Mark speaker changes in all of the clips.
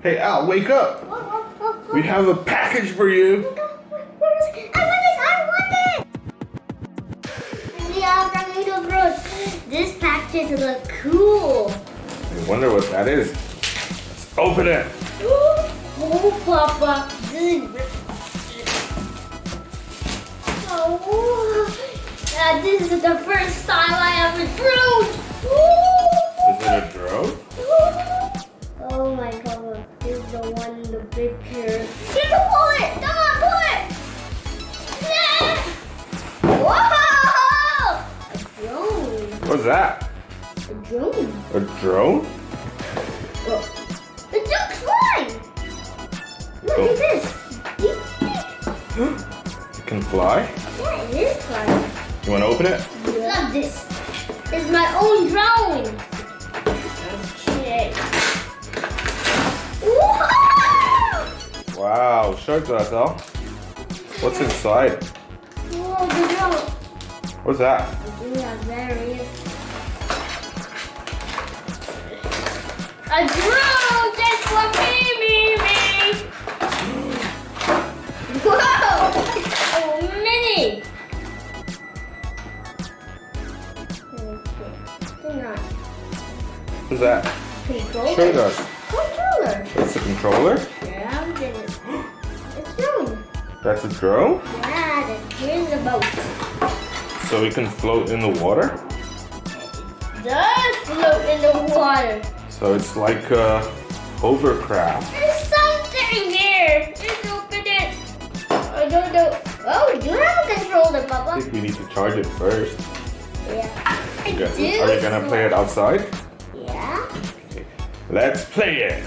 Speaker 1: Hey Al, wake up! We have a package for you.
Speaker 2: Where is it? I want it! Yeah, from Little Bros. This package looks cool.
Speaker 1: I wonder what that is. Let's open it.
Speaker 2: Oh, Papa. Oh, this is the first time I ever drew.
Speaker 1: Is it a drone?
Speaker 2: Oh my God, this is the one in the picture. You can pull it! Come on, pull it! Yeah. Whoa! A drone.
Speaker 1: What's that?
Speaker 2: A drone.
Speaker 1: A drone?
Speaker 2: Oh. It took flying! Look at this.
Speaker 1: It can fly?
Speaker 2: Yeah, it is flying.
Speaker 1: You want to open it?
Speaker 2: Love this. It's my own drone. Okay. Whoa!
Speaker 1: Wow, show it to us, Al. What's inside?
Speaker 2: Whoa, the drone.
Speaker 1: What's that?
Speaker 2: Yeah, there it is. A drone just for me. Whoa! Oh, mini.
Speaker 1: What's that?
Speaker 2: Controller.
Speaker 1: Show it to us.
Speaker 2: Controller.
Speaker 1: It's a controller?
Speaker 2: Yeah, we did it. It's drone.
Speaker 1: That's a drone?
Speaker 2: Yeah, here's a boat.
Speaker 1: So it can float in the water?
Speaker 2: Does float in the water.
Speaker 1: So it's like a hovercraft.
Speaker 2: There's something here. Let's open it. I don't know. Oh, we do have a controller,
Speaker 1: I
Speaker 2: Papa.
Speaker 1: think we need to charge it first.
Speaker 2: Yeah. I
Speaker 1: Okay.
Speaker 2: do.
Speaker 1: Are you gonna play it outside?
Speaker 2: Yeah.
Speaker 1: Okay. Let's play it.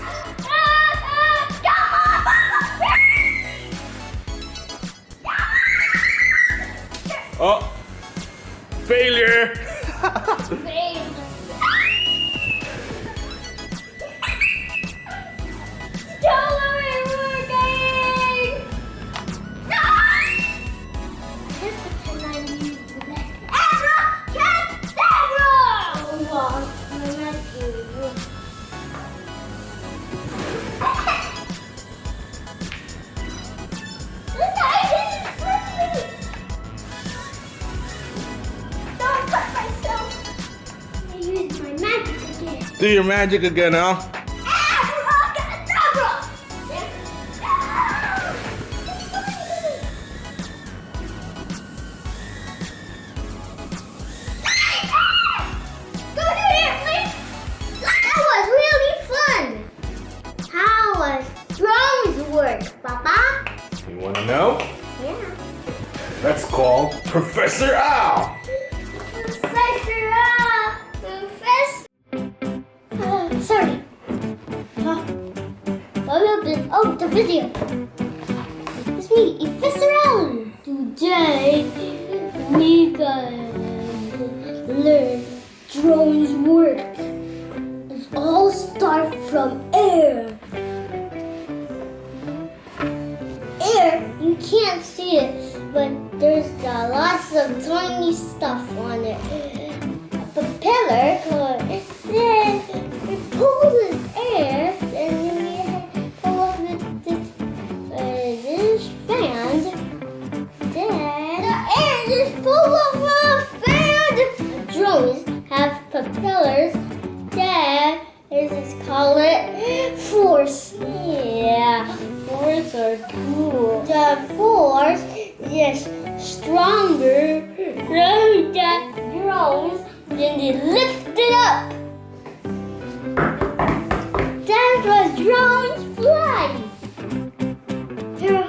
Speaker 1: Oh, failure. Do your magic again, Al.
Speaker 2: Papa?
Speaker 1: You want to know?
Speaker 2: Yeah.
Speaker 1: Let's call Professor Al.
Speaker 2: Professor Al! Professor! Sorry. Oh, the video. It's me, Professor Al. Today, we gonna learn drones work. It all starts from air. Air, you can't see it, but there's lots of tiny stuff on it. A propeller, then we pull this air, and we pull up this fan. Then the air is full of a fan. Drones have propellers. Then is call it force. Yeah, force are cool. The force is stronger than the drones. Then they lift it up. That's what drones fly. Here,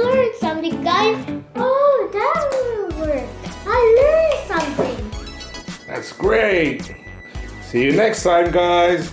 Speaker 2: learn something, guys. Oh, that will work. I learned something.
Speaker 1: That's great. See you next time, guys.